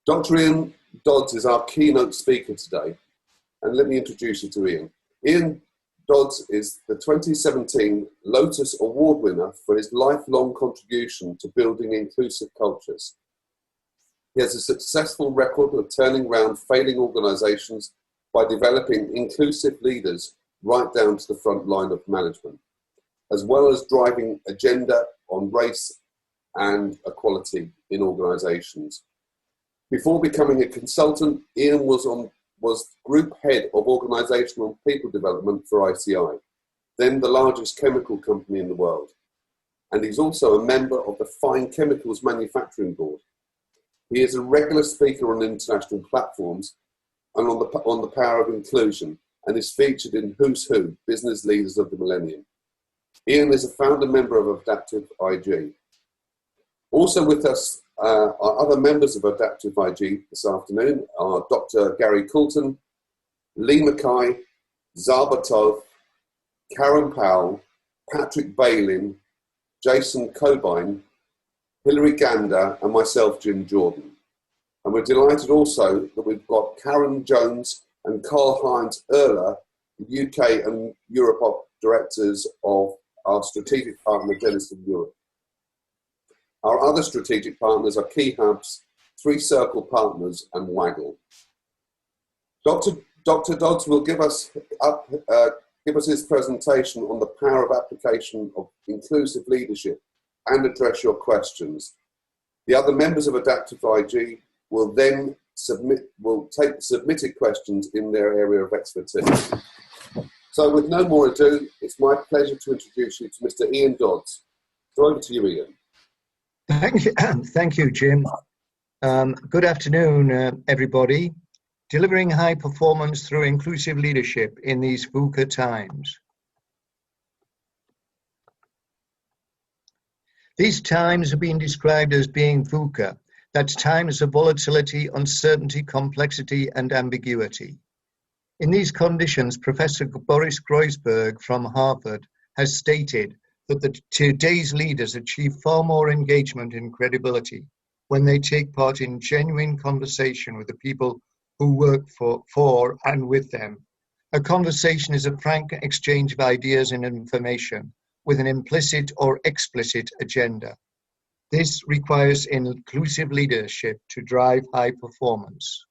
Dr Ian Dodds is our keynote speaker today, and let me introduce you to Ian. Ian Dodds is the 2017 Lotus Award winner for his lifelong contribution to building inclusive cultures. He has a successful record of turning around failing organisations by developing inclusive leaders right down to the front line of management, as well as driving agenda on race and equality in organisations. Before becoming a consultant, Ian was Group Head of Organisational People Development for ICI, then the largest chemical company in the world. And he's also a member of the Fine Chemicals Manufacturing Board. He is a regular speaker on international platforms and on the power of inclusion, and is featured in Who's Who, Business Leaders of the Millennium. Ian is a founder member of AdaptiveIG. Also with us are other members of AdaptiveIG this afternoon are Dr. Gary Coulton, Lee Mackay, Zarbatov, Karen Powell, Patrick Bailin, Jason Cobine, Hilary Gander, and myself, Jim Jordan. And we're delighted also that we've got Karen Jones and Karl-Heinz Erler, the UK and Europe directors of our strategic partner, Denison Europe. Our other strategic partners are Key Hubs, Three Circle Partners, and Waggle. Dr. Dodds will give us his presentation on the power of application of inclusive leadership and address your questions. The other members of AdaptiveIG will then take submitted questions in their area of expertise. So with no more ado, it's my pleasure to introduce you to Mr. Ian Dodds. So over to you, Ian. Thank you, Jim. Good afternoon, everybody. Delivering high performance through inclusive leadership in these VUCA times. These times have been described as being VUCA. That's times of volatility, uncertainty, complexity, and ambiguity. In these conditions, Professor Boris Groysberg from Harvard has stated that today's leaders achieve far more engagement and credibility when they take part in genuine conversation with the people who work for and with them. A conversation is a frank exchange of ideas and information with an implicit or explicit agenda. This requires inclusive leadership to drive high performance.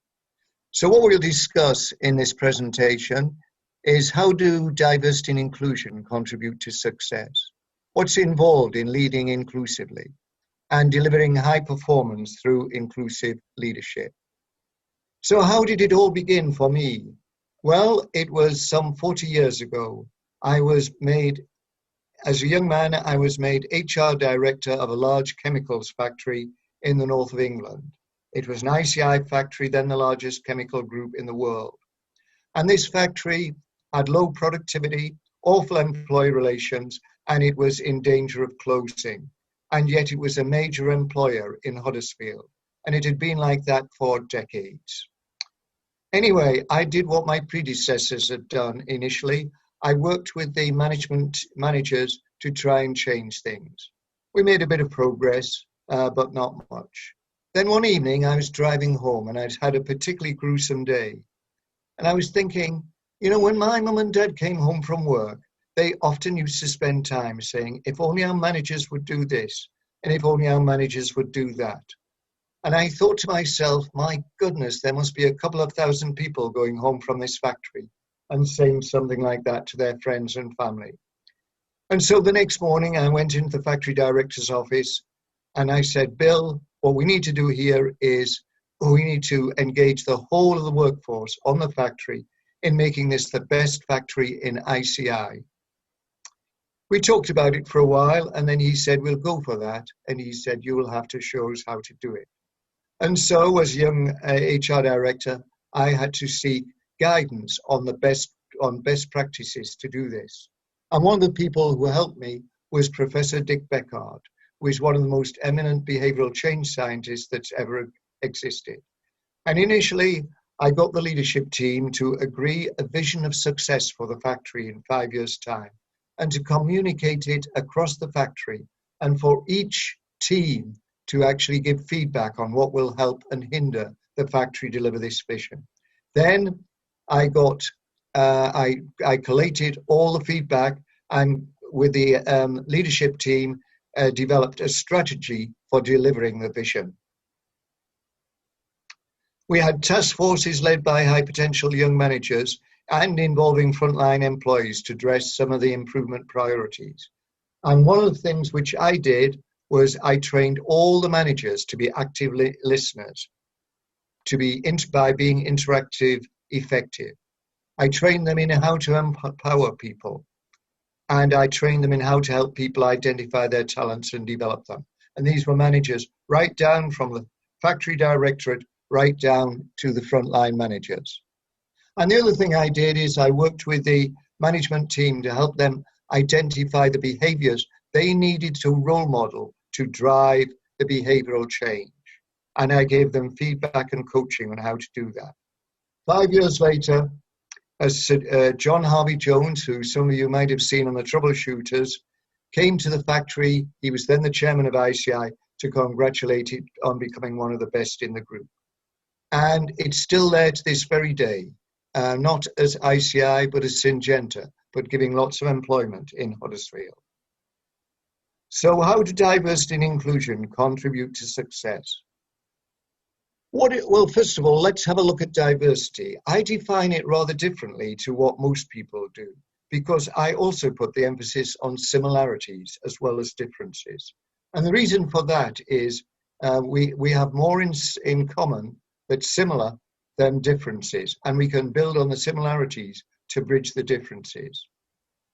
So what we'll discuss in this presentation is how do diversity and inclusion contribute to success? What's involved in leading inclusively and delivering high performance through inclusive leadership? So how did it all begin for me? Well, it was some 40 years ago. As a young man, I was made HR director of a large chemicals factory in the north of England. It was an ICI factory, then the largest chemical group in the world. And this factory had low productivity, awful employee relations, and it was in danger of closing. And yet it was a major employer in Huddersfield, and it had been like that for decades. Anyway, I did what my predecessors had done initially. I worked with the managers to try and change things. We made a bit of progress, but not much. Then one evening I was driving home and I'd had a particularly gruesome day. And I was thinking, you know, when my mum and dad came home from work, they often used to spend time saying, if only our managers would do this, and if only our managers would do that. And I thought to myself, my goodness, there must be a couple of thousand people going home from this factory and saying something like that to their friends and family. And so the next morning I went into the factory director's office and I said, Bill, what we need to do here is we need to engage the whole of the workforce on the factory in making this the best factory in ICI. We talked about it for a while and then he said, we'll go for that. And he said, you will have to show us how to do it. And so as young HR director, I had to seek guidance on best practices to do this. And one of the people who helped me was Professor Dick Beckard, who is one of the most eminent behavioral change scientists that's ever existed. And initially, I got the leadership team to agree a vision of success for the factory in 5 years' time and to communicate it across the factory and for each team to actually give feedback on what will help and hinder the factory deliver this vision. Then I got, I collated all the feedback, and with the leadership team, developed a strategy for delivering the vision. We had task forces led by high potential young managers and involving frontline employees to address some of the improvement priorities. And one of the things which I did was I trained all the managers to be active listeners, by being interactive, effective. I trained them in how to empower people, and I trained them in how to help people identify their talents and develop them. And these were managers right down from the factory directorate right down to the frontline managers. And the other thing I did is I worked with the management team to help them identify the behaviors they needed to role model to drive the behavioral change. And I gave them feedback and coaching on how to do that. 5 years later, as John Harvey Jones, who some of you might have seen on the Troubleshooters, came to the factory. He was then the chairman of ICI, to congratulate it on becoming one of the best in the group. And it's still there to this very day, not as ICI, but as Syngenta, but giving lots of employment in Huddersfield. So how do diversity and inclusion contribute to success? Well, first of all, let's have a look at diversity. I define it rather differently to what most people do, because I also put the emphasis on similarities as well as differences. And the reason for that is we have more in common that's similar than differences, and we can build on the similarities to bridge the differences.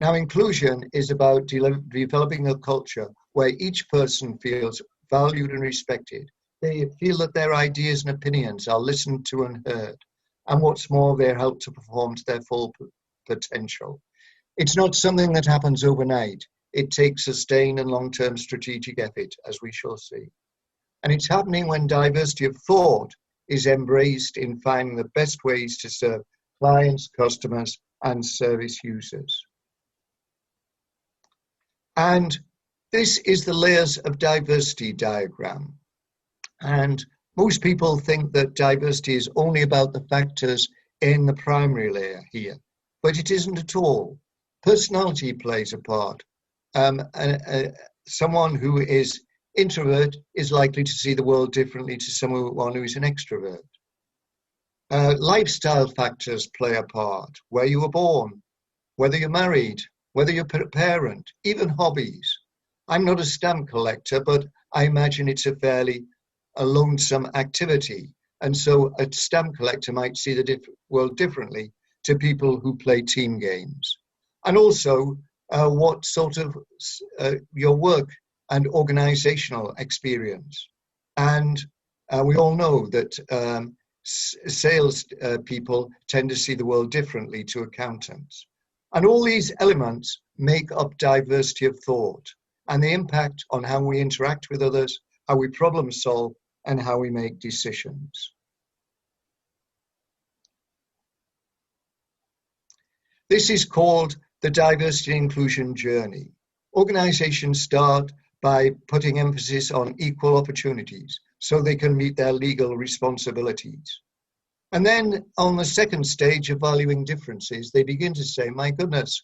Now, inclusion is about developing a culture where each person feels valued and respected. They feel that their ideas and opinions are listened to and heard, and what's more, they're helped to perform to their full potential. It's not something that happens overnight. It takes sustained and long-term strategic effort, as we shall see. And it's happening when diversity of thought is embraced in finding the best ways to serve clients, customers, and service users. And this is the layers of diversity diagram. And most people think that diversity is only about the factors in the primary layer here, but it isn't at all. Personality plays a part. Someone who is introvert is likely to see the world differently to someone who is an extrovert. Lifestyle factors play a part. Where you were born, whether you're married, whether you're a parent, even hobbies. I'm not a stamp collector, but I imagine it's a lonesome activity. And so a stamp collector might see the world differently to people who play team games. And also what sort of your work and organizational experience. And we all know that sales people tend to see the world differently to accountants. And all these elements make up diversity of thought and the impact on how we interact with others, how we problem solve, and how we make decisions. This is called the diversity and inclusion journey. Organizations start by putting emphasis on equal opportunities so they can meet their legal responsibilities. And then on the second stage of valuing differences, they begin to say, my goodness,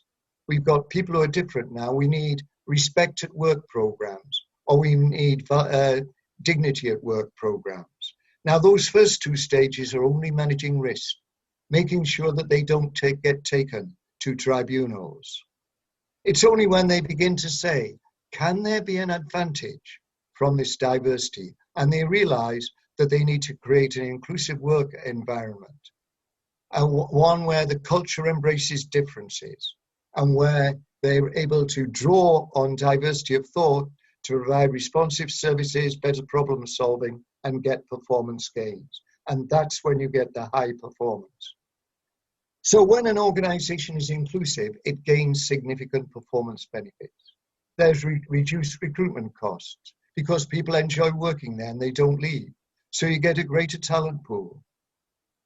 we've got people who are different now. We need respect at work programs, or we need dignity at work programs. Now, those first two stages are only managing risk, making sure that they don't get taken to tribunals. It's only when they begin to say, can there be an advantage from this diversity? And they realize that they need to create an inclusive work environment, one where the culture embraces differences and where they're able to draw on diversity of thought to provide responsive services, better problem solving, and get performance gains. And that's when you get the high performance. So when an organization is inclusive, it gains significant performance benefits. There's reduced recruitment costs because people enjoy working there and they don't leave. So you get a greater talent pool.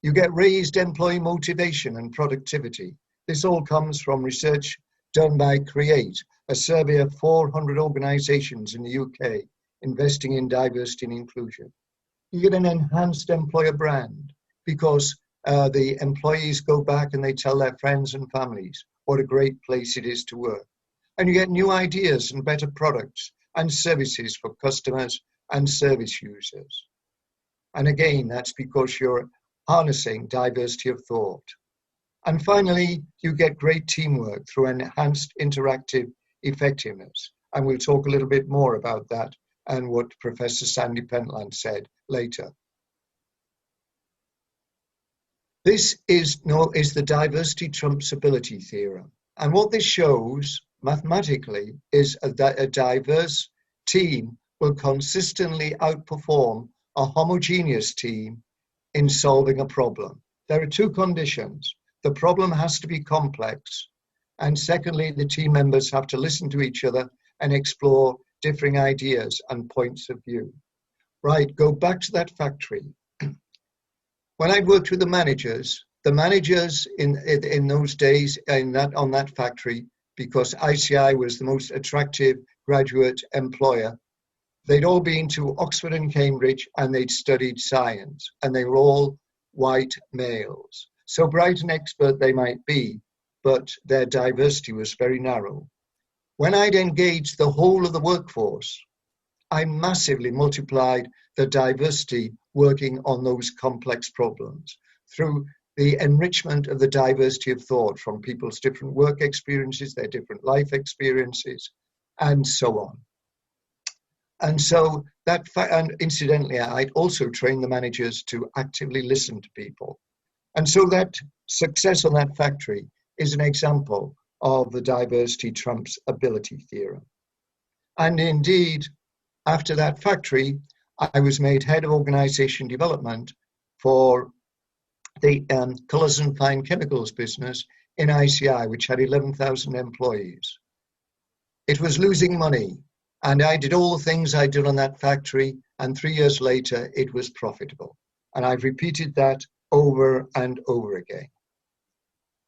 You get raised employee motivation and productivity. This all comes from research done by Create, a survey of 400 organizations in the UK investing in diversity and inclusion. You get an enhanced employer brand because the employees go back and they tell their friends and families what a great place it is to work. And you get new ideas and better products and services for customers and service users. And again, that's because you're harnessing diversity of thought. And finally, you get great teamwork through enhanced interactive effectiveness. And we'll talk a little bit more about that and what Professor Sandy Pentland said later. This is the diversity trumps ability theorem. And what this shows mathematically is that a diverse team will consistently outperform a homogeneous team in solving a problem. There are two conditions. The problem has to be complex. And secondly, the team members have to listen to each other and explore differing ideas and points of view. Right, go back to that factory. When I worked with the managers in those days on that factory, because ICI was the most attractive graduate employer, they'd all been to Oxford and Cambridge and they'd studied science, and they were all white males. So bright and expert they might be, but their diversity was very narrow. When I'd engaged the whole of the workforce, I massively multiplied the diversity working on those complex problems through the enrichment of the diversity of thought from people's different work experiences, their different life experiences, and so on. And so and incidentally, I'd also trained the managers to actively listen to people. And so that success on that factory is an example of the diversity trumps ability theorem. And indeed, after that factory, I was made head of organization development for the colors and fine chemicals business in ICI, which had 11,000 employees. It was losing money, and I did all the things I did on that factory, and 3 years later, it was profitable. And I've repeated that over and over again.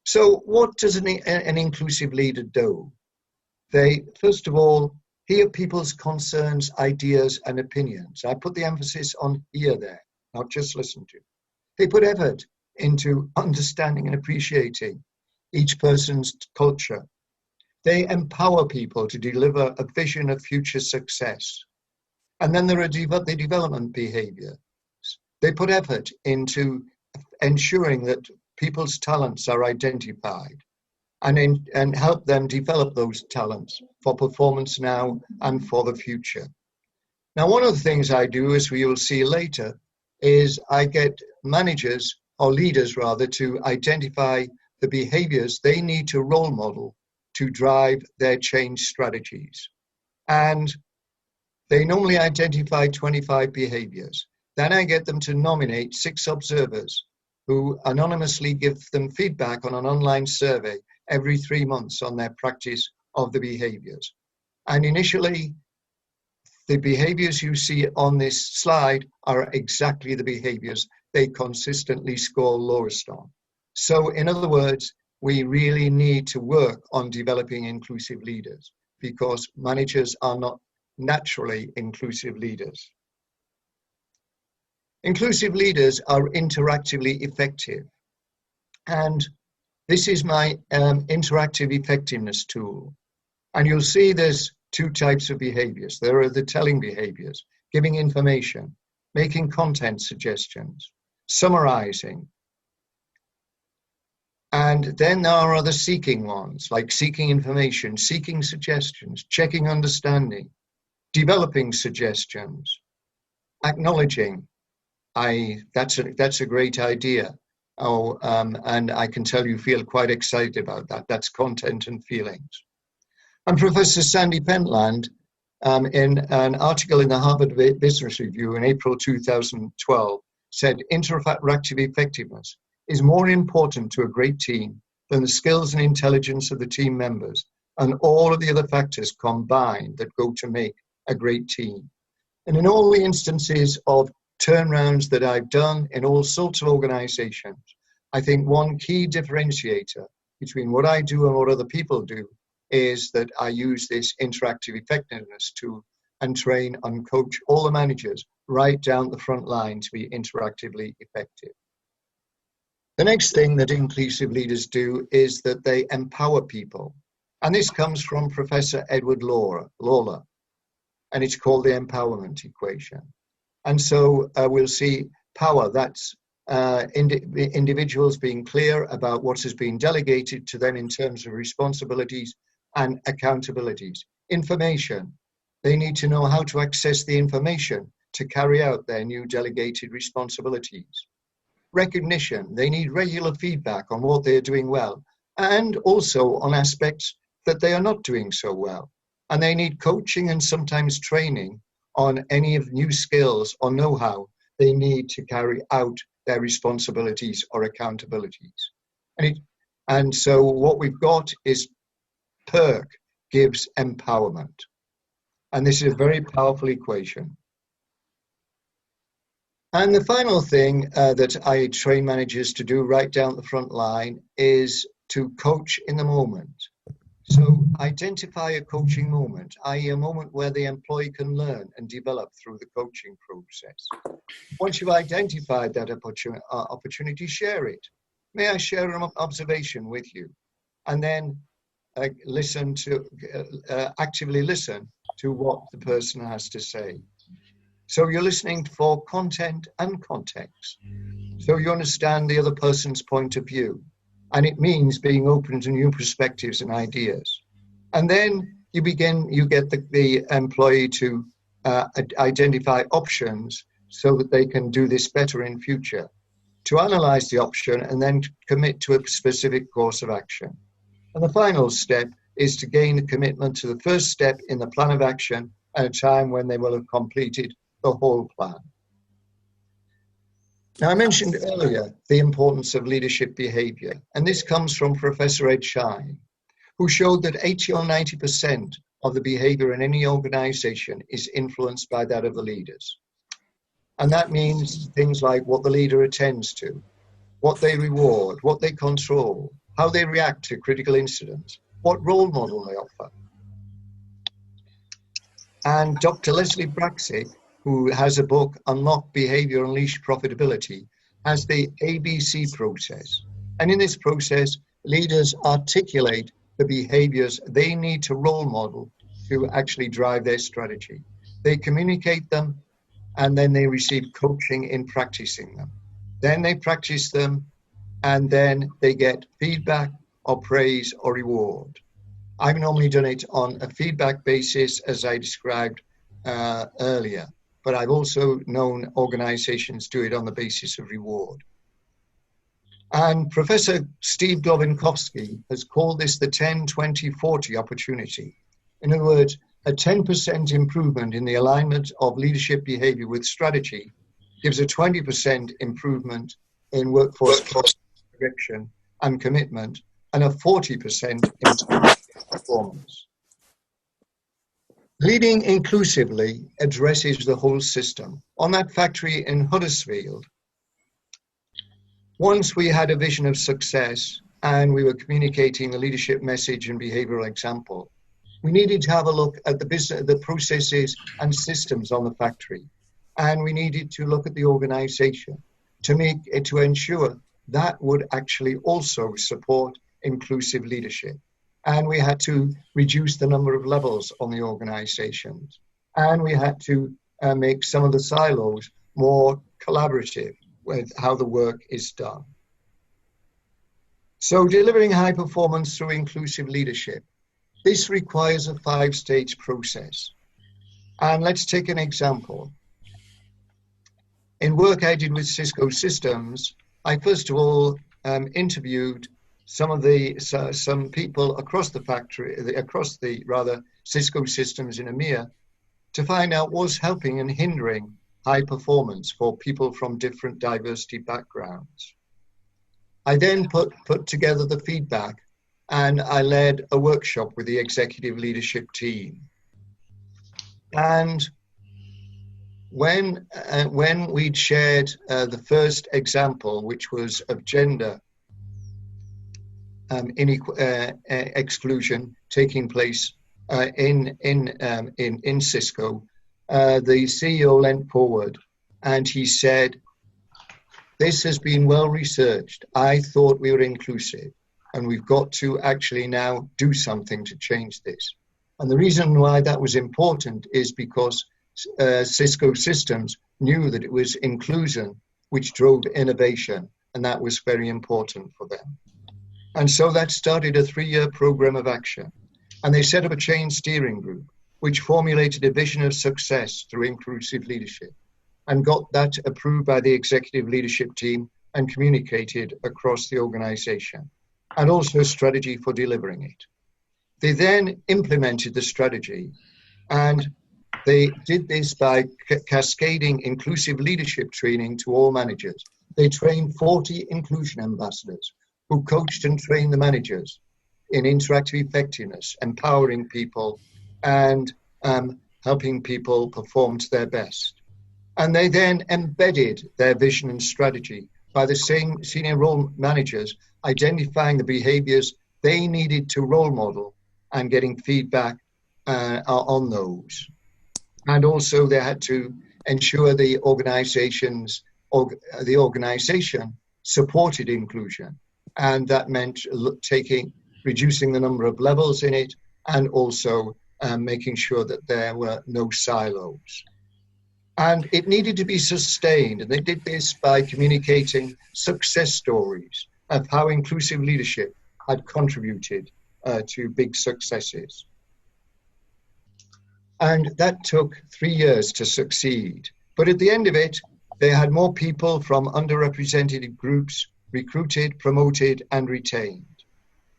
So what does an inclusive leader do? They, first of all, hear people's concerns, ideas, and opinions. I put the emphasis on hear there, not just listen to. They put effort into understanding and appreciating each person's culture. They empower people to deliver a vision of future success. And then there are the development behaviors. They put effort into ensuring that people's talents are identified and help them develop those talents for performance now and for the future. Now, one of the things I do, as we will see later, is I get managers, or leaders rather, to identify the behaviors they need to role model to drive their change strategies. And they normally identify 25 behaviors. Then I get them to nominate 6 observers who anonymously give them feedback on an online survey every 3 months on their practice of the behaviors. And initially, the behaviors you see on this slide are exactly the behaviors they consistently score lowest on. So in other words, we really need to work on developing inclusive leaders because managers are not naturally inclusive leaders. Inclusive leaders are interactively effective. And this is my interactive effectiveness tool. And you'll see there's 2 types of behaviors. There are the telling behaviors, giving information, making content suggestions, summarizing. And then there are other seeking ones, like seeking information, seeking suggestions, checking understanding, developing suggestions, acknowledging, that's a great idea. And I can tell you feel quite excited about that. That's content and feelings. And Professor Sandy Pentland, in an article in the Harvard Business Review in April 2012, said interactive effectiveness is more important to a great team than the skills and intelligence of the team members and all of the other factors combined that go to make a great team. And in all the instances of turnarounds that I've done in all sorts of organizations, I think one key differentiator between what I do and what other people do is that I use this interactive effectiveness tool and train and coach all the managers right down the front line to be interactively effective. The next thing that inclusive leaders do is that they empower people. And this comes from Professor Edward Lawler, and it's called the empowerment equation. And so we'll see power, that's individuals being clear about what has been delegated to them in terms of responsibilities and accountabilities. Information, they need to know how to access the information to carry out their new delegated responsibilities. Recognition, they need regular feedback on what they're doing well, and also on aspects that they are not doing so well. And they need coaching and sometimes training on any of new skills or know-how they need to carry out their responsibilities or accountabilities. And so what we've got is PERC gives empowerment. And this is a very powerful equation. And the final thing that I train managers to do right down the front line is to coach in the moment. So identify a coaching moment, i.e. a moment where the employee can learn and develop through the coaching process. Once you've identified that opportunity, share it. May I share an observation with you? And then actively listen to what the person has to say. So you're listening for content and context. So you understand the other person's point of view. And it means being open to new perspectives and ideas. And then you get the employee to identify options so that they can do this better in future, to analyze the option and then commit to a specific course of action. And the final step is to gain a commitment to the first step in the plan of action at a time when they will have completed the whole plan. Now, I mentioned earlier the importance of leadership behavior, and this comes from Professor Ed Schein, who showed that 80 or 90% of the behavior in any organization is influenced by that of the leaders. And that means things like what the leader attends to, what they reward, what they control, how they react to critical incidents, what role model they offer. And Dr. Leslie Braxic, who has a book, Unlock Behavior, Unleash Profitability, has the ABC process. And in this process, leaders articulate the behaviors they need to role model to actually drive their strategy. They communicate them, and then they receive coaching in practicing them. Then they practice them, and then they get feedback or praise or reward. I've normally done it on a feedback basis, as I described earlier, but I've also known organizations do it on the basis of reward. And Professor Steve Glovinkowski has called this the 10-20-40 opportunity. In other words, a 10% improvement in the alignment of leadership behavior with strategy gives a 20% improvement in workforce direction and commitment, and a 40% improvement in performance. Leading inclusively addresses the whole system. On that factory in Huddersfield, once we had a vision of success and we were communicating the leadership message and behavioral example, we needed to have a look at the processes and systems on the factory. And we needed to look at the organization to ensure that would actually also support inclusive leadership. And we had to reduce the number of levels on the organizations. And we had to make some of the silos more collaborative with how the work is done. So delivering high performance through inclusive leadership, this requires a 5-stage process. And let's take an example. In work I did with Cisco Systems, I first of all interviewed some people across the factory, across the Cisco Systems in EMEA, to find out what's helping and hindering high performance for people from different diversity backgrounds. I then put together the feedback, and I led a workshop with the executive leadership team. And when we'd shared the first example, which was of gender exclusion taking place in Cisco, the CEO leant forward and he said, "This has been well researched. I thought we were inclusive, and we've got to actually now do something to change this." And the reason why that was important is because Cisco Systems knew that it was inclusion which drove innovation, and that was very important for them. And so that started a 3-year program of action. And they set up a change steering group, which formulated a vision of success through inclusive leadership, and got that approved by the executive leadership team and communicated across the organization, and also a strategy for delivering it. They then implemented the strategy, and they did this by cascading inclusive leadership training to all managers. They trained 40 inclusion ambassadors who coached and trained the managers in interactive effectiveness, empowering people and helping people perform to their best. And they then embedded their vision and strategy by the same senior role managers identifying the behaviors they needed to role model and getting feedback on those. And also they had to ensure the organization supported inclusion. And that meant reducing the number of levels in it, and also making sure that there were no silos. And it needed to be sustained. And they did this by communicating success stories of how inclusive leadership had contributed to big successes. And that took 3 years to succeed. But at the end of it, they had more people from underrepresented groups recruited, promoted, and retained.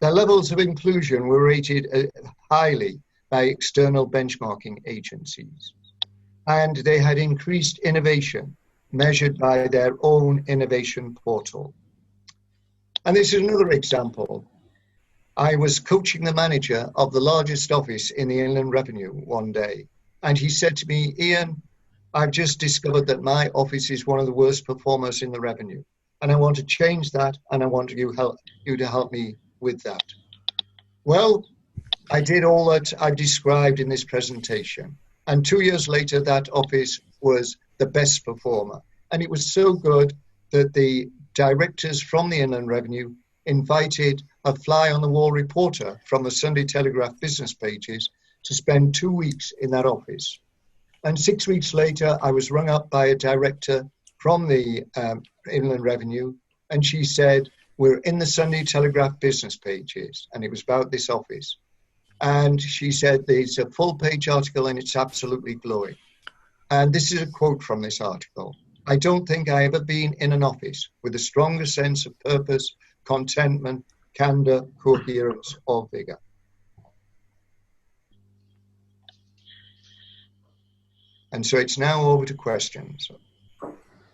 Their levels of inclusion were rated highly by external benchmarking agencies. And they had increased innovation measured by their own innovation portal. And this is another example. I was coaching the manager of the largest office in the Inland Revenue one day, and he said to me, "Ian, I've just discovered that my office is one of the worst performers in the revenue, and I want to change that, and I want you to help me with that." Well, I did all that I've described in this presentation. And 2 years later, that office was the best performer. And it was so good that the directors from the Inland Revenue invited a fly-on-the-wall reporter from the Sunday Telegraph business pages to spend 2 weeks in that office. And 6 weeks later, I was rung up by a director from the Inland Revenue, and she said, "We're in the Sunday Telegraph business pages," and it was about this office. And she said, "There's a full-page article and it's absolutely glowing." And this is a quote from this article. "I don't think I ever been in an office with a stronger sense of purpose, contentment, candor, coherence, or vigor." And so it's now over to questions.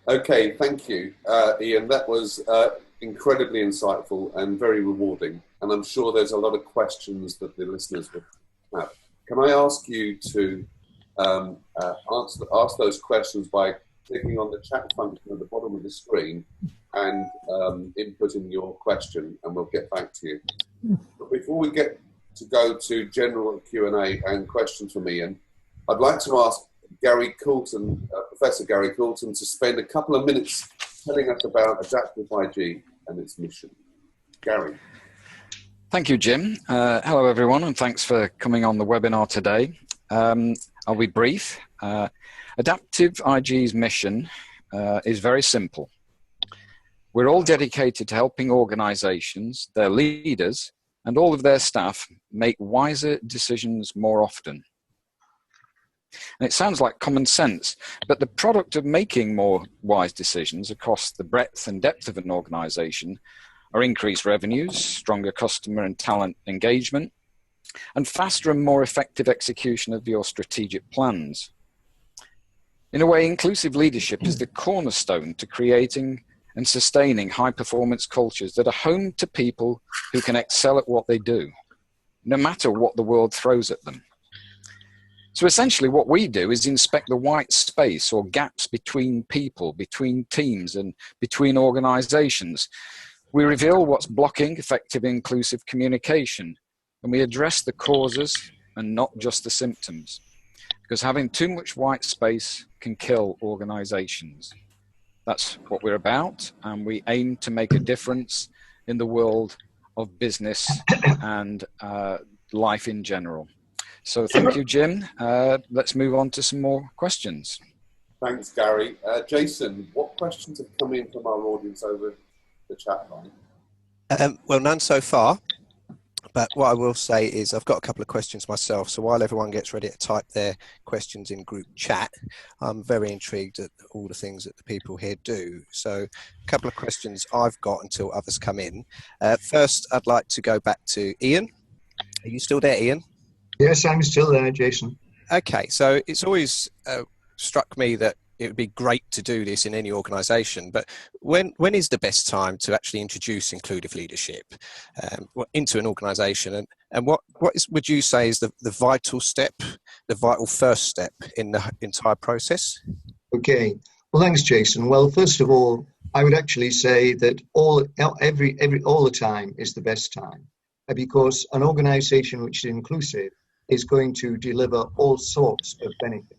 Okay, thank you, Ian. That was incredibly insightful and very rewarding. And I'm sure there's a lot of questions that the listeners would have. Can I ask you to ask those questions by clicking on the chat function at the bottom of the screen and inputting your question, and we'll get back to you. But before we get to go to general Q&A and questions from Ian, I'd like to ask Gary Coulton, Professor Gary Coulton, to spend a couple of minutes telling us about AdaptiveIG and its mission. Gary. Thank you, Jim. Hello, everyone, and thanks for coming on the webinar today. I'll be brief. AdaptiveIG's mission is very simple. We're all dedicated to helping organizations, their leaders, and all of their staff make wiser decisions more often. And it sounds like common sense, but the product of making more wise decisions across the breadth and depth of an organization are increased revenues, stronger customer and talent engagement, and faster and more effective execution of your strategic plans. In a way, inclusive leadership is the cornerstone to creating and sustaining high-performance cultures that are home to people who can excel at what they do, no matter what the world throws at them. So essentially what we do is inspect the white space or gaps between people, between teams, and between organizations. We reveal what's blocking effective inclusive communication, and we address the causes and not just the symptoms. because having too much white space can kill organizations. That's what we're about, and we aim to make a difference in the world of business and life in general. So thank you, Jim. Let's move on to some more questions. Thanks, Gary. Jason, what questions have come in from our audience over the chat line? Well, none so far. But what I will say is I've got a couple of questions myself. So while everyone gets ready to type their questions in group chat, I'm very intrigued at all the things that the people here do. So a couple of questions I've got until others come in. First, I'd like to go back to Ian. Are you still there, Ian? Yes, I'm still there, Jason. Okay, so it's always struck me that it would be great to do this in any organisation, but when is the best time to actually introduce inclusive leadership into an organisation, and what would you say is the vital step, the vital first step in the entire process? Okay, well, thanks, Jason. Well, first of all, I would actually say that all the time is the best time, because an organisation which is inclusive is going to deliver all sorts of benefits.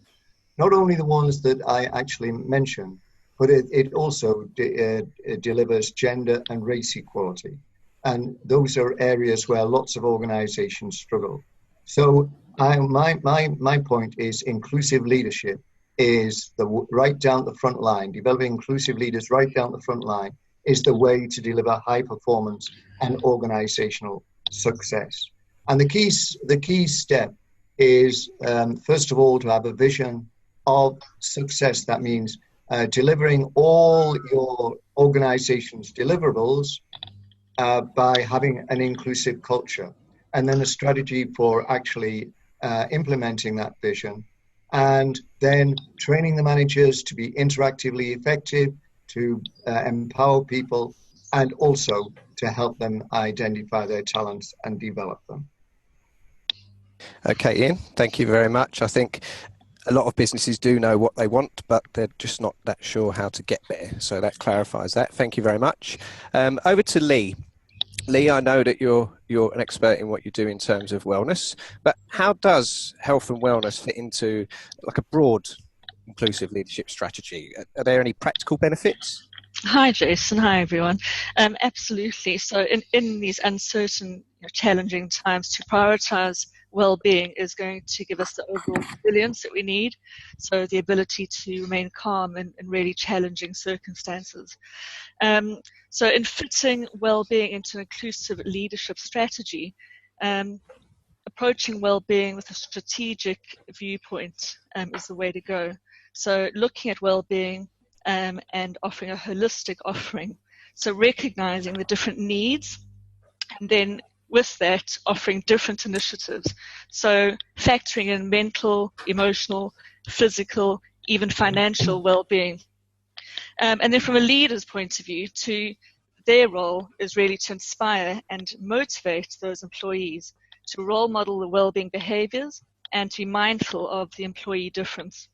Not only the ones that I actually mentioned, but it also delivers gender and race equality. And those are areas where lots of organizations struggle. So my point is inclusive leadership is right down the front line. Developing inclusive leaders right down the front line is the way to deliver high performance and organizational success. And the key step is, first of all, to have a vision of success. That means delivering all your organization's deliverables by having an inclusive culture, and then a strategy for actually implementing that vision, and then training the managers to be interactively effective, to empower people, and also to help them identify their talents and develop them. Okay, Ian, thank you very much. I think a lot of businesses do know what they want, but they're just not that sure how to get there. So that clarifies that. Thank you very much. Over to Lee. Lee, I know that you're an expert in what you do in terms of wellness, but how does health and wellness fit into like a broad inclusive leadership strategy? Are there any practical benefits? Hi, Jason. Hi, everyone. Absolutely. So in these uncertain, challenging times, to prioritize well-being is going to give us the overall resilience that we need. So the ability to remain calm in really challenging circumstances. So in fitting well-being into an inclusive leadership strategy, approaching well-being with a strategic viewpoint is the way to go. So looking at well-being and offering a holistic offering. So recognizing the different needs, and then with that offering different initiatives. So factoring in mental, emotional, physical, even financial well-being. And then from a leader's point of view, their role is really to inspire and motivate those employees to role model the well-being behaviors and to be mindful of the employee difference.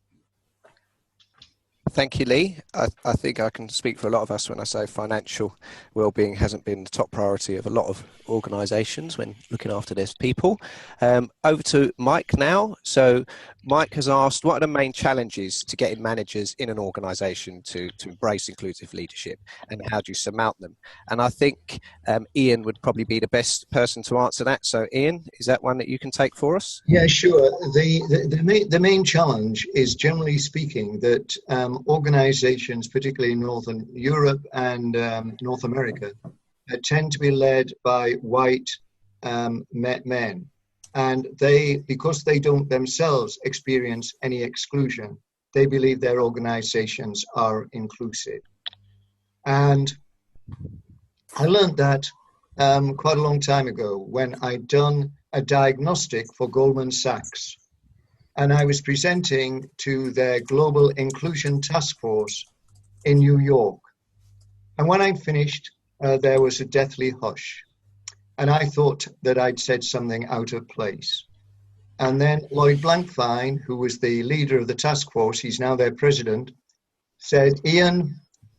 Thank you, Lee. I think I can speak for a lot of us when I say financial well-being hasn't been the top priority of a lot of organisations when looking after their people. Over to Mike now. So Mike has asked, what are the main challenges to getting managers in an organisation to embrace inclusive leadership, and how do you surmount them? And I think Ian would probably be the best person to answer that. So Ian, is that one that you can take for us? Yeah, sure. The main challenge is, generally speaking, that organizations, particularly in Northern Europe and North America, tend to be led by white men. And because they don't themselves experience any exclusion, they believe their organizations are inclusive. And I learned that quite a long time ago when I'd done a diagnostic for Goldman Sachs. And I was presenting to their Global Inclusion Task Force in New York. And when I finished, there was a deathly hush. And I thought that I'd said something out of place. And then Lloyd Blankfein, who was the leader of the task force, he's now their president, said, Ian,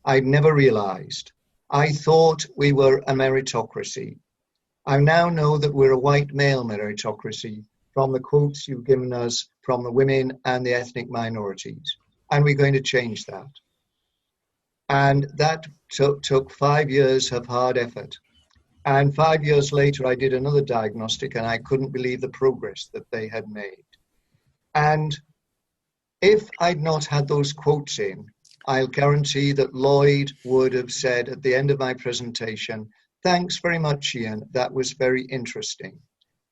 I'd never realized. I thought we were a meritocracy. I now know that we're a white male meritocracy, from the quotes you've given us from the women and the ethnic minorities. And we're going to change that. And that took 5 years of hard effort. And 5 years later, I did another diagnostic and I couldn't believe the progress that they had made. And if I'd not had those quotes in, I'll guarantee that Lloyd would have said at the end of my presentation, "Thanks very much, Ian, that was very interesting."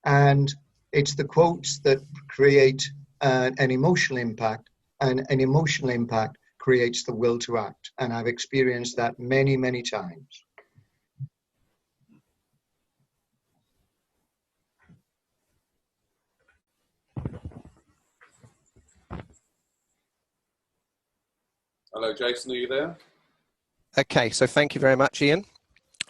And it's the quotes that create an emotional impact, and an emotional impact creates the will to act. And I've experienced that many, many times. Hello, Jason, are you there? Okay, so thank you very much, Ian.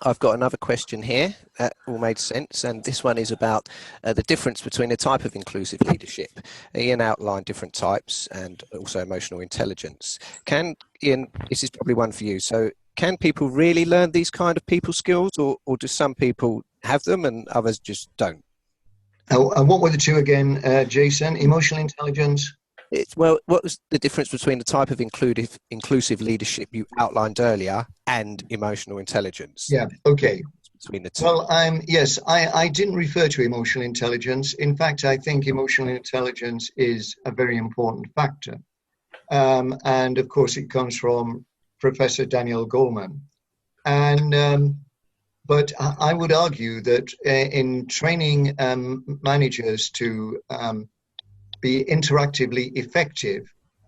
I've got another question here that all made sense, and this one is about the difference between a type of inclusive leadership. Ian outlined different types and also emotional intelligence. Ian, this is probably one for you. So can people really learn these kind of people skills, or do some people have them and others just don't? And what were the two again, Jason? Emotional intelligence? Well, what was the difference between the type of inclusive leadership you outlined earlier and emotional intelligence? Yeah, okay. Between the two. Well, yes, I didn't refer to emotional intelligence. In fact, I think emotional intelligence is a very important factor. And of course, it comes from Professor Daniel Goleman. But I would argue that in training managers to be interactively effective,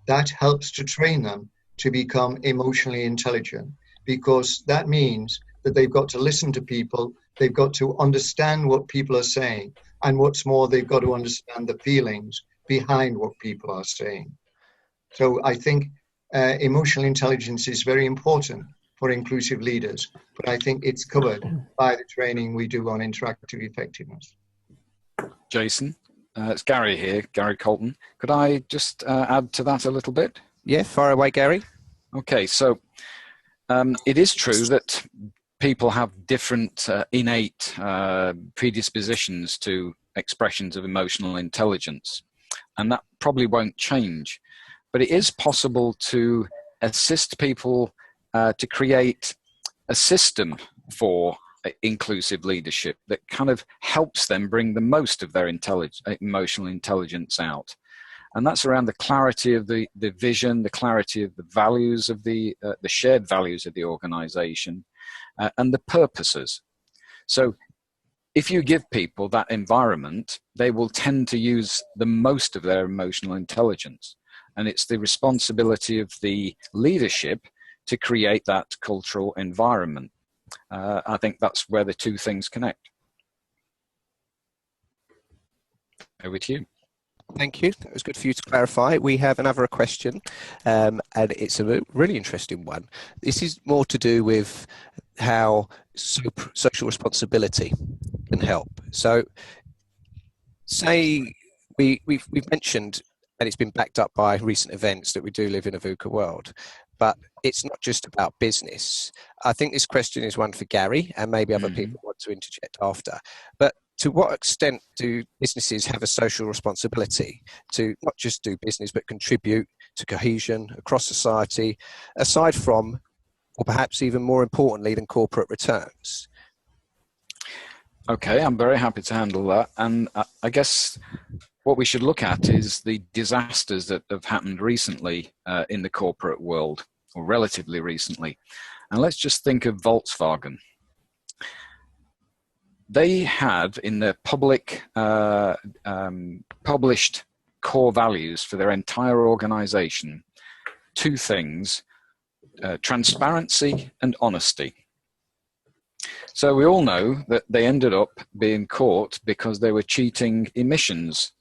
that helps to train them to become emotionally intelligent, because that means that they've got to listen to people, they've got to understand what people are saying, and what's more, they've got to understand the feelings behind what people are saying. So I think emotional intelligence is very important for inclusive leaders, but I think it's covered by the training we do on interactive effectiveness. Jason? It's Gary here, Gary Colton. Could I just add to that a little bit? Yeah, fire away, Gary. Okay, so it is true that people have different innate predispositions to expressions of emotional intelligence, and that probably won't change. But it is possible to assist people to create a system for inclusive leadership that kind of helps them bring the most of their emotional intelligence out. And that's around the clarity of the vision, the clarity of the values of the shared values of the organization, and the purposes. So if you give people that environment, they will tend to use the most of their emotional intelligence. And it's the responsibility of the leadership to create that cultural environment. I think that's where the two things connect. Over to you. Thank you. That was good for you to clarify. We have another question, and it's a really interesting one. This is more to do with how social responsibility can help. So, say we've mentioned, and it's been backed up by recent events, that we do live in a VUCA world. But it's not just about business. I think this question is one for Gary, and maybe other people want to interject after. But to what extent do businesses have a social responsibility to not just do business, but contribute to cohesion across society, aside from, or perhaps even more importantly than corporate returns? Okay, I'm very happy to handle that. And I guess what we should look at is the disasters that have happened recently in the corporate world, or relatively recently. And let's just think of Volkswagen. They had in their public published core values for their entire organization two things: transparency and honesty. So we all know that they ended up being caught because they were cheating emissions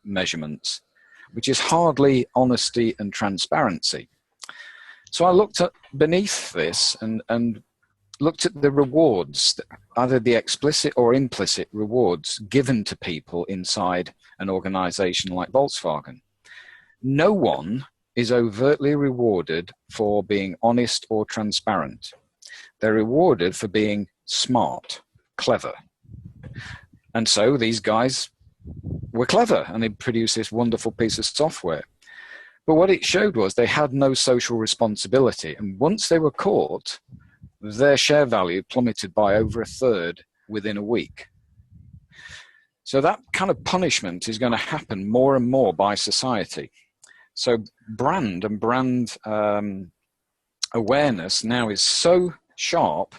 measurements, which is hardly honesty and transparency. So I looked at beneath this and looked at the rewards, either the explicit or implicit rewards given to people inside an organization like Volkswagen. No one is overtly rewarded for being honest or transparent. They're rewarded for being smart, clever. And so these guys were clever and they produced this wonderful piece of software. But what it showed was they had no social responsibility. And once they were caught, their share value plummeted by over a third within a week. So that kind of punishment is going to happen more and more by society. So brand and brand awareness now is so sharp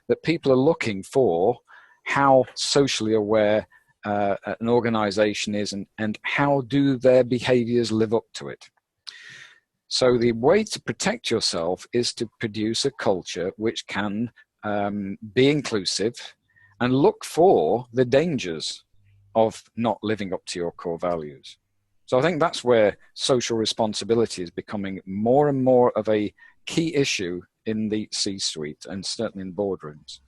that people are looking for how socially aware an organization is and how do their behaviors live up to it. So the way to protect yourself is to produce a culture which can be inclusive and look for the dangers of not living up to your core values. So I think that's where social responsibility is becoming more and more of a key issue in the C-suite and certainly in boardrooms.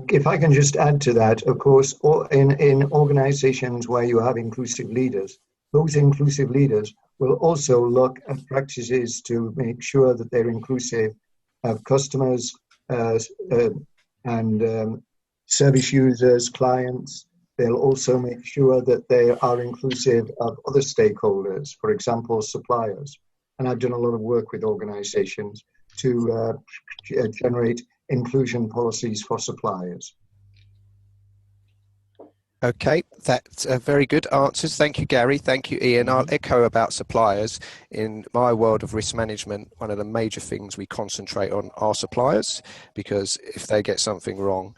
If I can just add to that, of course, in organizations where you have inclusive leaders, those inclusive leaders will also look at practices to make sure that they're inclusive of customers and service users, clients. They'll also make sure that they are inclusive of other stakeholders, for example, suppliers. And I've done a lot of work with organizations to generate inclusion policies for suppliers. Okay, that's very good answers. Thank you, Gary. Thank you, Ian. I'll echo about suppliers. In my world of risk management, one of the major things we concentrate on are suppliers, because if they get something wrong,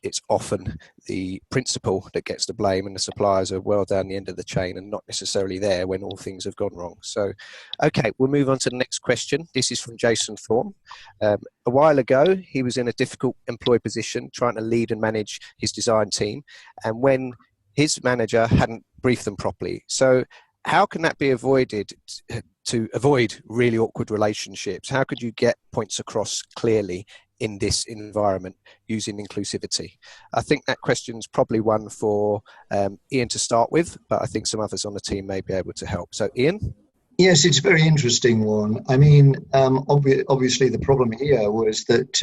it's often the principal that gets the blame, and the suppliers are well down the end of the chain and not necessarily there when all things have gone wrong. So, okay, we'll move on to the next question. This is from Jason Thorne. A while ago, he was in a difficult employee position trying to lead and manage his design team, and when his manager hadn't briefed them properly. So how can that be avoided to avoid really awkward relationships? How could you get points across clearly in this environment using inclusivity? I think that question's probably one for Ian to start with, but I think some others on the team may be able to help. So Ian? Yes, it's a very interesting one. I mean, obviously the problem here was that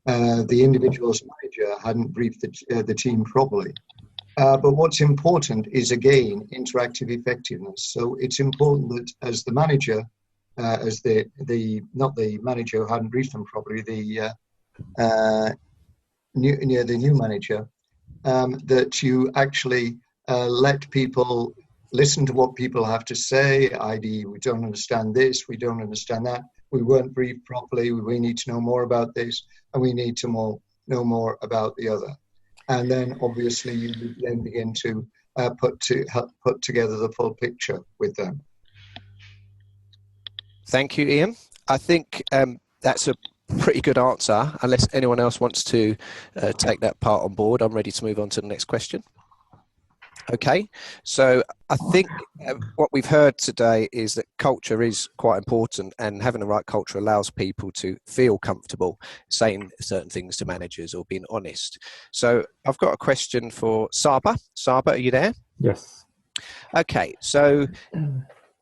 the individual's manager hadn't briefed the team properly. But what's important is, again, interactive effectiveness. So it's important that as the manager, as not the manager who hadn't briefed them properly, the new manager, that you actually let people listen to what people have to say, i.e. we don't understand this, we don't understand that, we weren't briefed properly, we need to know more about this, and we need to know more about the other. And then obviously you then begin to put together the full picture with them. Thank you, Ian. I think that's a pretty good answer. Unless anyone else wants to take that part on board, I'm ready to move on to the next question. Okay, so I think what we've heard today is that culture is quite important, and having the right culture allows people to feel comfortable saying certain things to managers or being honest. So I've got a question for Saba. Saba, are you there? Yes. Okay, so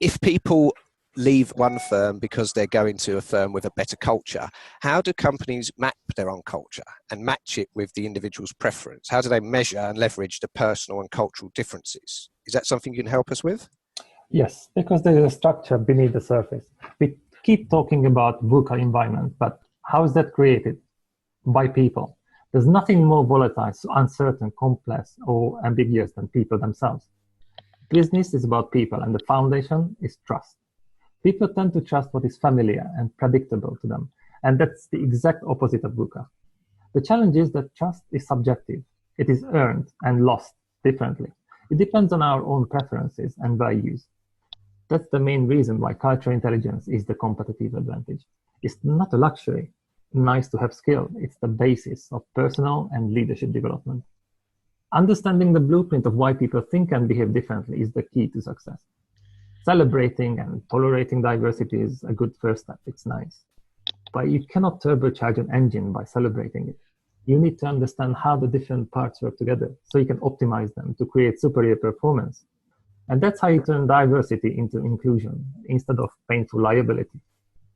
if people leave one firm because they're going to a firm with a better culture, how do companies map their own culture and match it with the individual's preference? How do they measure and leverage the personal and cultural differences? Is that something you can help us with? Yes, because there is a structure beneath the surface. We keep talking about VUCA environment, but how is that created? By people. There's nothing more volatile, uncertain, complex, or ambiguous than people themselves. Business is about people, and the foundation is trust. People tend to trust what is familiar and predictable to them, and that's the exact opposite of VUCA. The challenge is that trust is subjective. It is earned and lost differently. It depends on our own preferences and values. That's the main reason why cultural intelligence is the competitive advantage. It's not a luxury, nice to have skill. It's the basis of personal and leadership development. Understanding the blueprint of why people think and behave differently is the key to success. Celebrating and tolerating diversity is a good first step. It's nice. But you cannot turbocharge an engine by celebrating it. You need to understand how the different parts work together so you can optimize them to create superior performance. And that's how you turn diversity into inclusion instead of painful liability.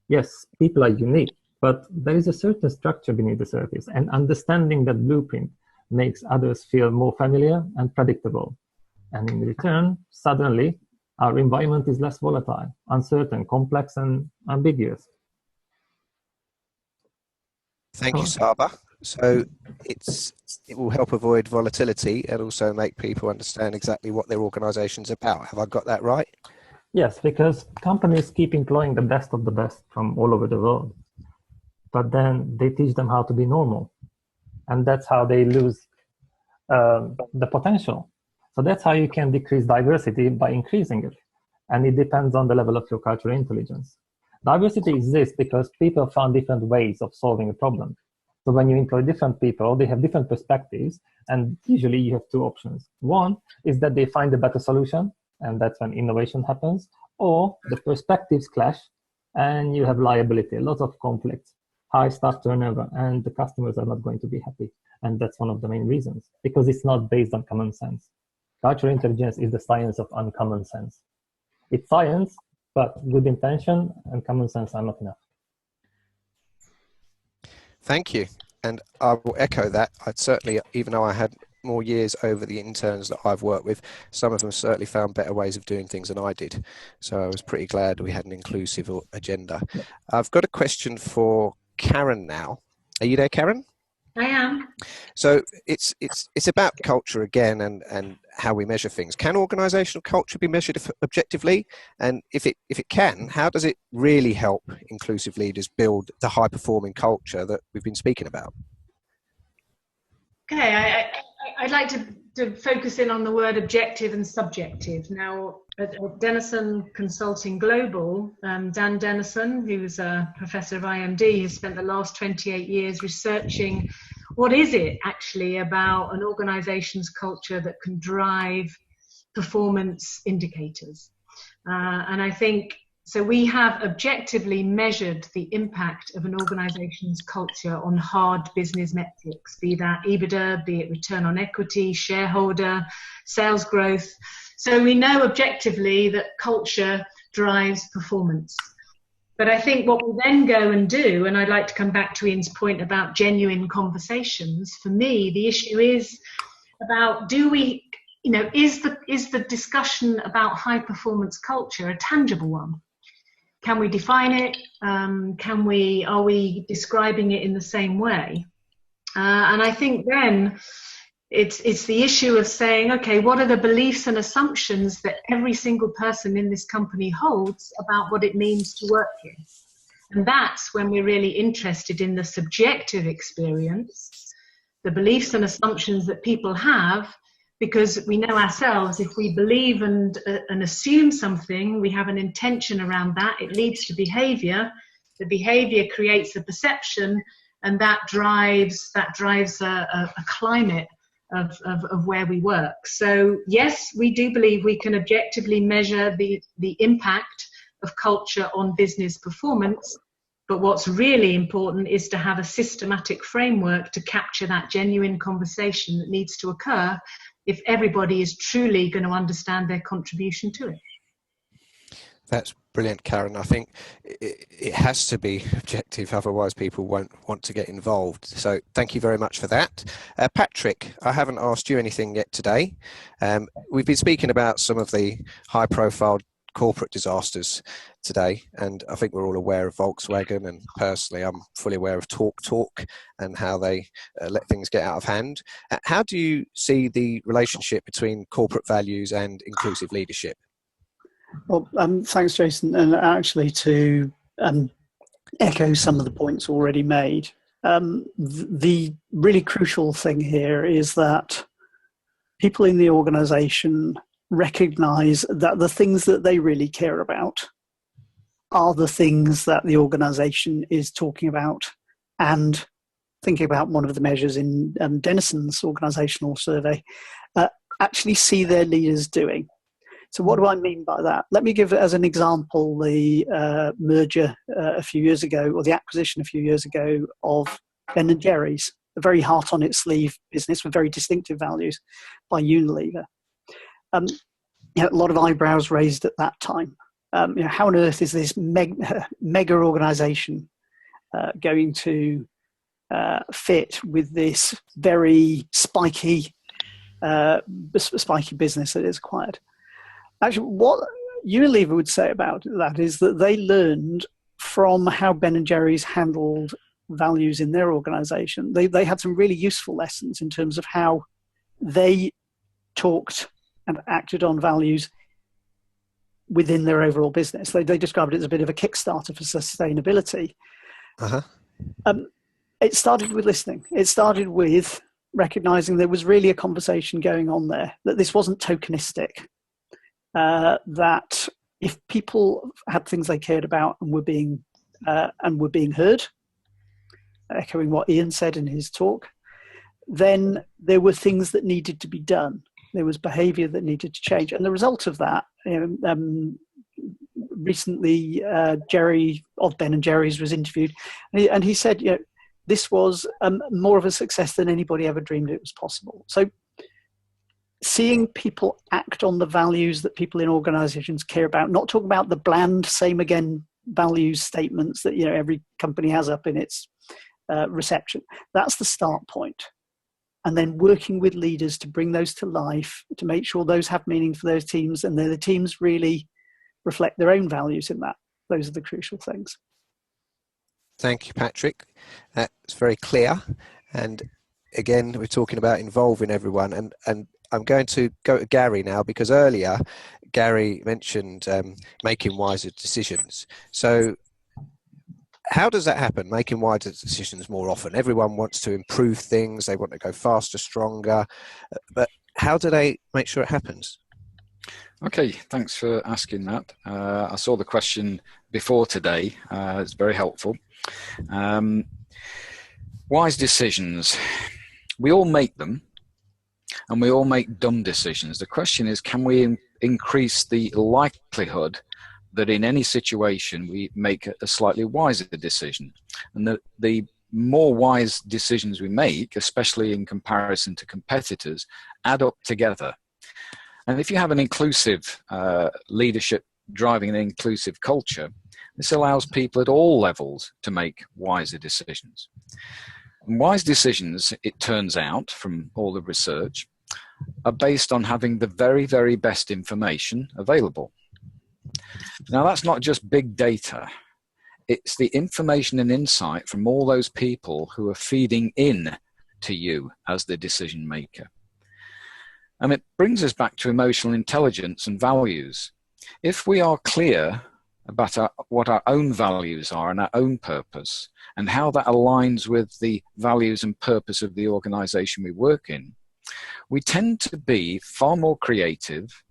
Yes, people are unique, but there is a certain structure beneath the surface, and understanding that blueprint makes others feel more familiar and predictable, And in return, suddenly, our environment is less volatile, uncertain, complex, and ambiguous. Thank you, Saba. So it will help avoid volatility and also make people understand exactly what their organization's about. Have I got that right? Yes, because companies keep employing the best of the best from all over the world. But then they teach them how to be normal. And that's how they lose the potential. So that's how you can decrease diversity, by increasing it. And it depends on the level of your cultural intelligence. Diversity exists because people found different ways of solving a problem. So when you employ different people, they have different perspectives, and usually you have two options. One is that they find a better solution, and that's when innovation happens, or the perspectives clash, and you have liability, lots of conflicts, high staff turnover, and the customers are not going to be happy. And that's one of the main reasons, because it's not based on common sense. Cultural intelligence is the science of uncommon sense. It's science, but good intention and common sense are not enough. Thank you. And I will echo that. I'd certainly, even though I had more years over the interns that I've worked with, some of them certainly found better ways of doing things than I did. So I was pretty glad we had an inclusive agenda. I've got a question for Karen now. Are you there, Karen? I am. So it's about culture again, and how we measure things. Can organizational culture be measured objectively? And if it can, how does it really help inclusive leaders build the high performing culture that we've been speaking about? Okay, I'd like to focus in on the word objective and subjective. Now, at Denison Consulting Global, Dan Denison, who's a professor of IMD, has spent the last 28 years researching what is it actually about an organization's culture that can drive performance indicators. And I think, so we have objectively measured the impact of an organization's culture on hard business metrics, be that EBITDA, be it return on equity, shareholder, sales growth. So we know objectively that culture drives performance. But I think what we then go and do, and I'd like to come back to Ian's point about genuine conversations, for me, the issue is about, do we, you know, is the discussion about high performance culture a tangible one? Can we define it? Are we describing it in the same way? And I think then it's the issue of saying, okay, what are the beliefs and assumptions that every single person in this company holds about what it means to work here? And that's when we're really interested in the subjective experience, the beliefs and assumptions that people have, because we know ourselves, if we believe and assume something, we have an intention around that, it leads to behavior. The behavior creates a perception, and that drives a climate of where we work. So yes, we do believe we can objectively measure the impact of culture on business performance, but what's really important is to have a systematic framework to capture that genuine conversation that needs to occur if everybody is truly going to understand their contribution to it. That's brilliant, Karen. I think it has to be objective, otherwise people won't want to get involved. So thank you very much for that. Patrick, I haven't asked you anything yet today. We've been speaking about some of the high-profile corporate disasters today, and I think we're all aware of Volkswagen, and personally I'm fully aware of TalkTalk and how they let things get out of hand. How do you see the relationship between corporate values and inclusive leadership? Well, thanks, Jason. And actually, to echo some of the points already made, the really crucial thing here is that people in the organization recognize that the things that they really care about are the things that the organization is talking about and thinking about. One of the measures in Denison's organizational survey, actually see their leaders doing. So what do I mean by that? Let me give as an example the merger a few years ago, or the acquisition a few years ago, of Ben & Jerry's, a very heart on its sleeve business with very distinctive values, by Unilever. A lot of eyebrows raised at that time. How on earth is this mega organization going to fit with this very spiky spiky business that is acquired. Actually, what Unilever would say about that is that they learned from how Ben & Jerry's handled values in their organization. They had some really useful lessons in terms of how they talked and acted on values within their overall business. They described it as a bit of a Kickstarter for sustainability. It started with listening. It started with recognizing there was really a conversation going on there, that this wasn't tokenistic, that if people had things they cared about and were being heard, echoing what Ian said in his talk, then there were things that needed to be done. There was behavior that needed to change. And the result of that, recently Jerry of Ben & Jerry's was interviewed, and he said, this was more of a success than anybody ever dreamed it was possible. So seeing people act on the values that people in organizations care about, not talking about the bland same again values statements that every company has up in its reception. That's the start point. And then working with leaders to bring those to life, to make sure those have meaning for those teams, and the teams really reflect their own values in that. Those are the crucial things. Thank you, Patrick. That's very clear. And again, we're talking about involving everyone. And I'm going to go to Gary now, because earlier Gary mentioned making wiser decisions. So how does that happen, making wiser decisions more often? Everyone wants to improve things. They want to go faster, stronger. But how do they make sure it happens? Okay, thanks for asking that. I saw the question before today. It's very helpful. Wise decisions. We all make them, and we all make dumb decisions. The question is, can we increase the likelihood that in any situation we make a slightly wiser decision? And the more wise decisions we make, especially in comparison to competitors, add up together. And if you have an inclusive leadership driving an inclusive culture, this allows people at all levels to make wiser decisions. And wise decisions, it turns out from all the research, are based on having the very, very best information available. Now, that's not just big data. It's the information and insight from all those people who are feeding in to you as the decision maker. And it brings us back to emotional intelligence and values. If we are clear about what our own values are and our own purpose, and how that aligns with the values and purpose of the organization we work in, we tend to be far more creative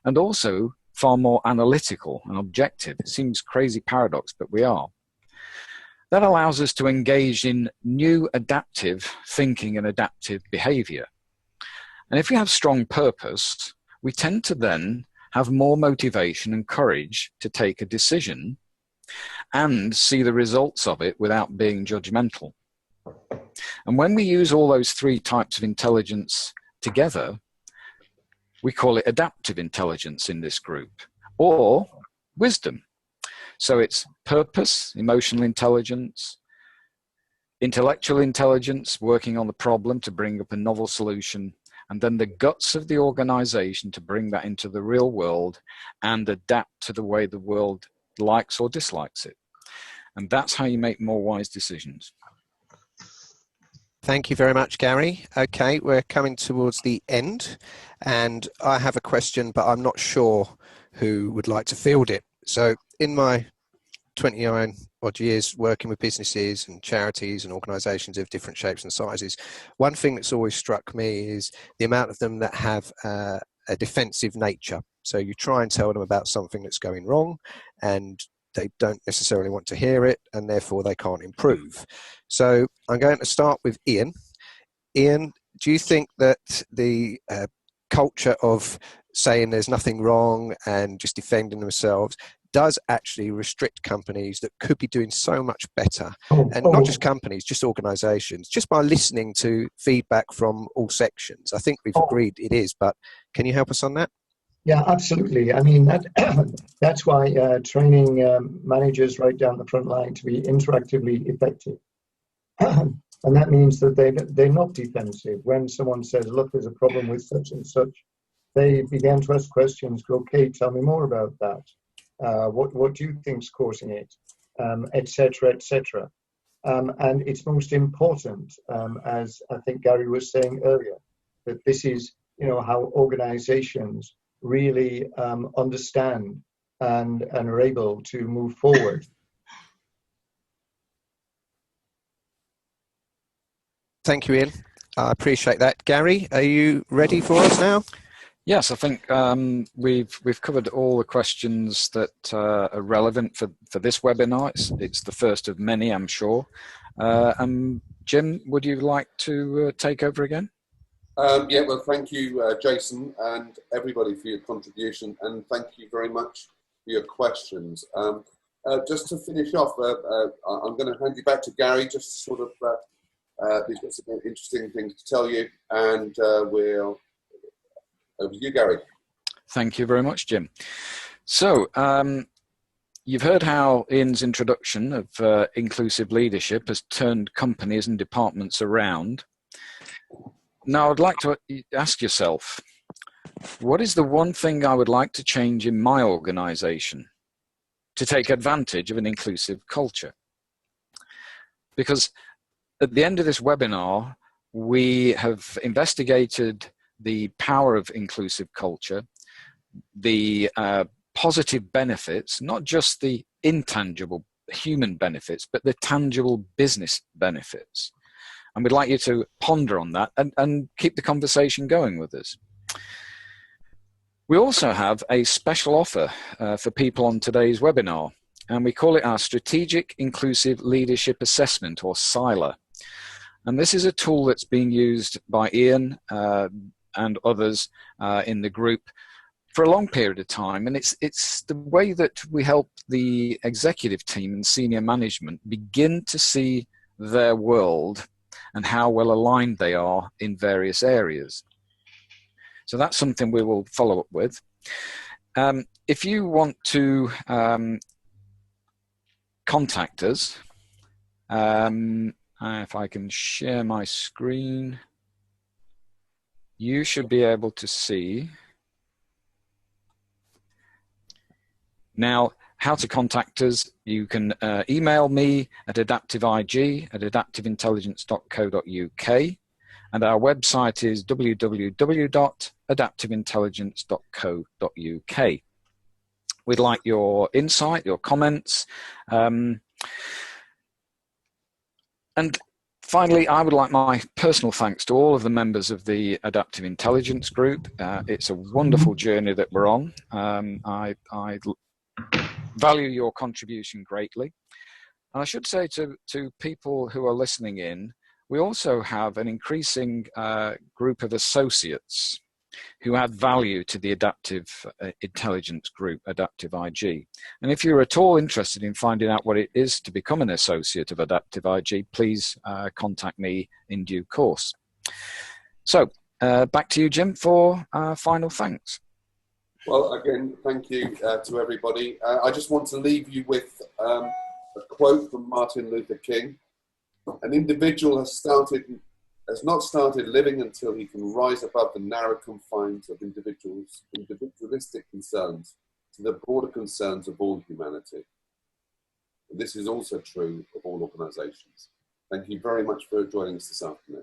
and also far more analytical and objective. It seems crazy paradox, but we are. That allows us to engage in new adaptive thinking and adaptive behavior. And if we have strong purpose, we tend to then have more motivation and courage to take a decision and see the results of it without being judgmental. And when we use all those three types of intelligence together, we call it adaptive intelligence in this group, or wisdom. So it's purpose, emotional intelligence, intellectual intelligence, working on the problem to bring up a novel solution, and then the guts of the organization to bring that into the real world and adapt to the way the world likes or dislikes it. And that's how you make more wise decisions. Thank you very much, Gary. Okay, we're coming towards the end, and I have a question, but I'm not sure who would like to field it. So in my 29 odd years working with businesses and charities and organizations of different shapes and sizes, one thing that's always struck me is the amount of them that have a defensive nature. So you try and tell them about something that's going wrong, and they don't necessarily want to hear it, and therefore they can't improve. So I'm going to start with Ian. Ian, do you think that the culture of saying there's nothing wrong and just defending themselves does actually restrict companies that could be doing so much better? And not just companies, just organizations, just by listening to feedback from all sections. I think we've agreed it is, but can you help us on that? Yeah, absolutely. I mean, that's why training managers right down the front line to be interactively effective. And that means that they're not defensive. When someone says, look, there's a problem with such and such, they begin to ask questions, go, okay, tell me more about that. What do you think's causing it, etc., etc. And it's most important, as I think Gary was saying earlier, that this is, how organizations really understand and are able to move forward. Thank you, Ian. I appreciate that. Gary, are you ready for us now? Yes, I think we've covered all the questions that are relevant for this webinar. It's the first of many, I'm sure. Jim, would you like to take over again? Yeah, well, thank you, Jason, and everybody for your contribution, and thank you very much for your questions. Just to finish off, I'm going to hand you back to Gary, just sort of, he's got some interesting things to tell you, and we'll, over to you, Gary. Thank you very much, Jim. So, you've heard how Ian's introduction of inclusive leadership has turned companies and departments around. Now, I'd like to ask yourself, what is the one thing I would like to change in my organization to take advantage of an inclusive culture? Because at the end of this webinar, we have investigated the power of inclusive culture, the positive benefits, not just the intangible human benefits, but the tangible business benefits. And we'd like you to ponder on that and keep the conversation going with us. We also have a special offer for people on today's webinar, and we call it our Strategic Inclusive Leadership Assessment, or SILA. And this is a tool that's being used by Ian and others in the group for a long period of time. And it's the way that we help the executive team and senior management begin to see their world and how well aligned they are in various areas. So that's something we will follow up with. If you want to contact us, if I can share my screen, you should be able to see now how to contact us. You can email me at AdaptiveIG at adaptiveintelligence.co.uk, and our website is www.adaptiveintelligence.co.uk. We'd like your insight, your comments. And finally, I would like my personal thanks to all of the members of the Adaptive Intelligence Group. It's a wonderful journey that we're on. I value your contribution greatly. And I should say to people who are listening in, we also have an increasing group of associates who add value to the Adaptive Intelligence Group, AdaptiveIG. And if you're at all interested in finding out what it is to become an associate of AdaptiveIG, please contact me in due course. So back to you, Jim, for final thanks. Well, again, thank you to everybody. I just want to leave you with a quote from Martin Luther King. An individual has not started living until he can rise above the narrow confines of individualistic concerns to the broader concerns of all humanity. And this is also true of all organizations. Thank you very much for joining us this afternoon.